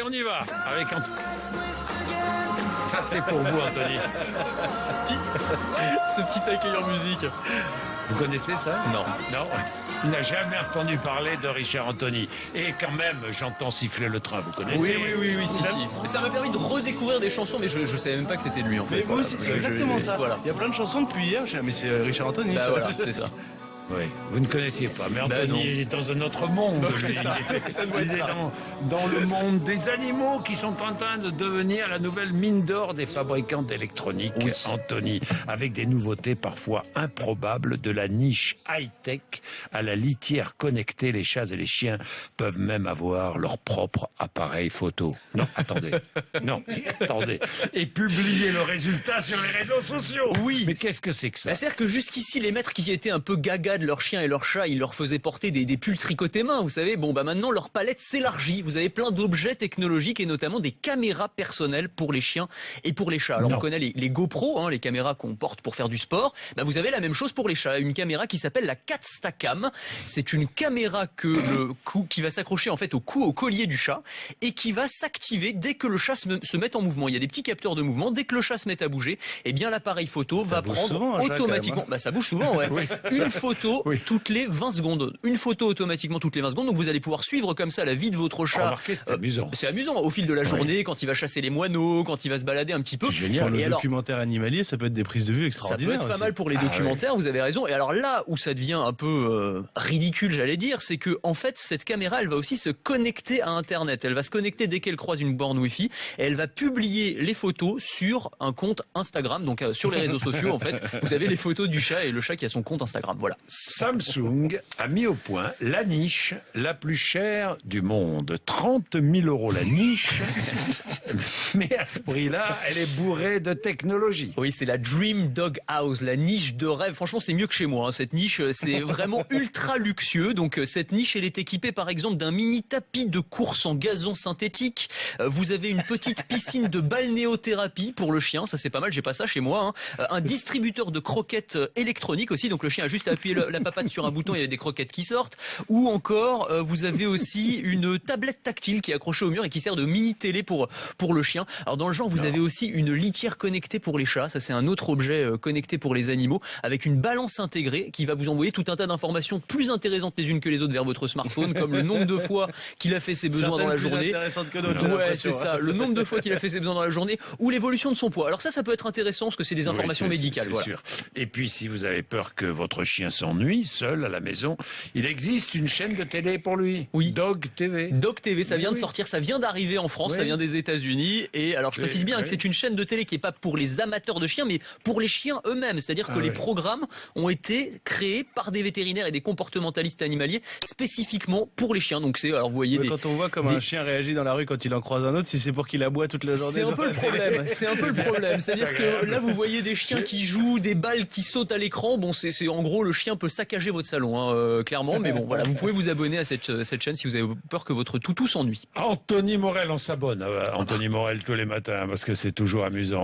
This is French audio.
Allez, on y va avec Ça, c'est pour vous, Anthony. Ce petit accueil en musique. Vous connaissez ça? Non. Non? Il n'a jamais entendu parler de Richard Anthony. Et quand même, j'entends siffler le train, vous connaissez? Oui, si. Ça m'a permis de redécouvrir des chansons, mais je savais même pas que c'était lui, en fait. Mais moi aussi, c'est exactement ça. Voilà. Il y a plein de chansons depuis hier, mais c'est Richard Anthony. Bah ça. voilà, c'est ça. Oui, vous ne connaissiez pas, mais Ben non. Anthony est dans un autre monde. C'est ça. Ça doit être Il est ça. dans le monde des animaux qui sont en train de devenir la nouvelle mine d'or des fabricants d'électronique, Oui. Anthony, avec des nouveautés parfois improbables, de la niche high-tech à la litière connectée. Les chats et les chiens peuvent même avoir leur propre appareil photo. Non, attendez. Et publier le résultat sur les réseaux sociaux. Oui. Mais qu'est-ce que c'est que ça? Bah, c'est-à-dire que jusqu'ici, les maîtres qui étaient un peu gaga de leurs chiens et leurs chats, ils leur faisaient porter des pulls tricotés main, vous savez. Bon, bah maintenant, leur palette s'élargit. Vous avez plein d'objets technologiques et notamment des caméras personnelles pour les chiens et pour les chats. Alors, Non. on connaît les GoPro, les caméras qu'on porte pour faire du sport. Bah, vous avez la même chose pour les chats. Une caméra qui s'appelle la Catstacam. C'est une caméra qui va s'accrocher en fait au collier du chat et qui va s'activer dès que le chat se met en mouvement. Il y a des petits capteurs de mouvement. Dès que le chat se met à bouger, eh bien, l'appareil photo va bouge prendre souvent, un chat, automatiquement. quand même, hein. Bah, ça bouge souvent, ouais. Une photo toutes les 20 secondes. Une photo automatiquement toutes les 20 secondes. Donc vous allez pouvoir suivre comme ça la vie de votre chat. Remarquez, c'est amusant. C'est amusant au fil de la journée, quand il va chasser les moineaux, quand il va se balader un petit peu. C'est génial. Pour le Et alors, documentaire animalier, ça peut être des prises de vue ça peut extraordinaires. être pas aussi. mal pour les documentaires, vous avez raison. Et alors là où ça devient un peu ridicule, j'allais dire, c'est que en fait cette caméra, elle va aussi se connecter à Internet. Elle va se connecter dès qu'elle croise une borne Wi-Fi et elle va publier les photos sur un compte Instagram, donc sur les réseaux sociaux en fait. Vous avez les photos du chat et le chat qui a son compte Instagram. Voilà. Samsung a mis au point la niche la plus chère du monde. 30 000 € la niche. Mais à ce prix-là, elle est bourrée de technologie. Oui, c'est la Dream Dog House, la niche de rêve. Franchement, c'est mieux que chez moi. Cette niche, c'est vraiment ultra luxueux. Donc, cette niche, elle est équipée, par exemple, d'un mini tapis de course en gazon synthétique. Vous avez une petite piscine de balnéothérapie pour le chien. Ça, c'est pas mal. J'ai pas ça chez moi. Un distributeur de croquettes électroniques aussi. Donc, le chien a juste à appuyer la papate sur un bouton, il y a des croquettes qui sortent. Ou encore, vous avez aussi une tablette tactile qui est accrochée au mur et qui sert de mini télé pour le chien. Alors dans le genre, vous avez aussi une litière connectée pour les chats. Ça, c'est un autre objet connecté pour les animaux avec une balance intégrée qui va vous envoyer tout un tas d'informations plus intéressantes les unes que les autres vers votre smartphone, comme le nombre de fois qu'il a fait ses besoins dans la Certaines plus journée. intéressantes que d'autres, j'ai Ouais, l'impression, c'est ça. hein. Le nombre de fois qu'il a fait ses besoins dans la journée ou l'évolution de son poids. Alors ça peut être intéressant parce que c'est des informations Oui, médicales. c'est Voilà. sûr. Et puis, si vous avez peur que votre chien s'ennuie seul à la maison, il existe une chaîne de télé pour lui. Oui. Dog TV. Dog TV, ça vient de Oui. sortir, ça vient d'arriver en France, Oui. ça vient des États-Unis. Et alors je Oui, précise bien oui. que c'est une chaîne de télé qui est pas pour les amateurs de chiens, mais pour les chiens eux-mêmes. C'est-à-dire que Ah les ouais. programmes ont été créés par des vétérinaires et des comportementalistes animaliers spécifiquement pour les chiens. Donc c'est, alors vous voyez Mais des... quand on voit comme un chien réagit dans la rue quand il en croise un autre, si c'est pour qu'il aboie toute la journée. C'est un peu le problème. C'est un peu le problème. C'est-à-dire que là, vous voyez des chiens qui jouent, des balles qui sautent à l'écran. Bon, c'est en gros, le chien peut saccager votre salon, clairement. Mais bon, voilà, vous pouvez vous abonner à cette chaîne si vous avez peur que votre toutou s'ennuie. Anthony Morel, on s'abonne à Anthony Morel tous les matins parce que c'est toujours amusant.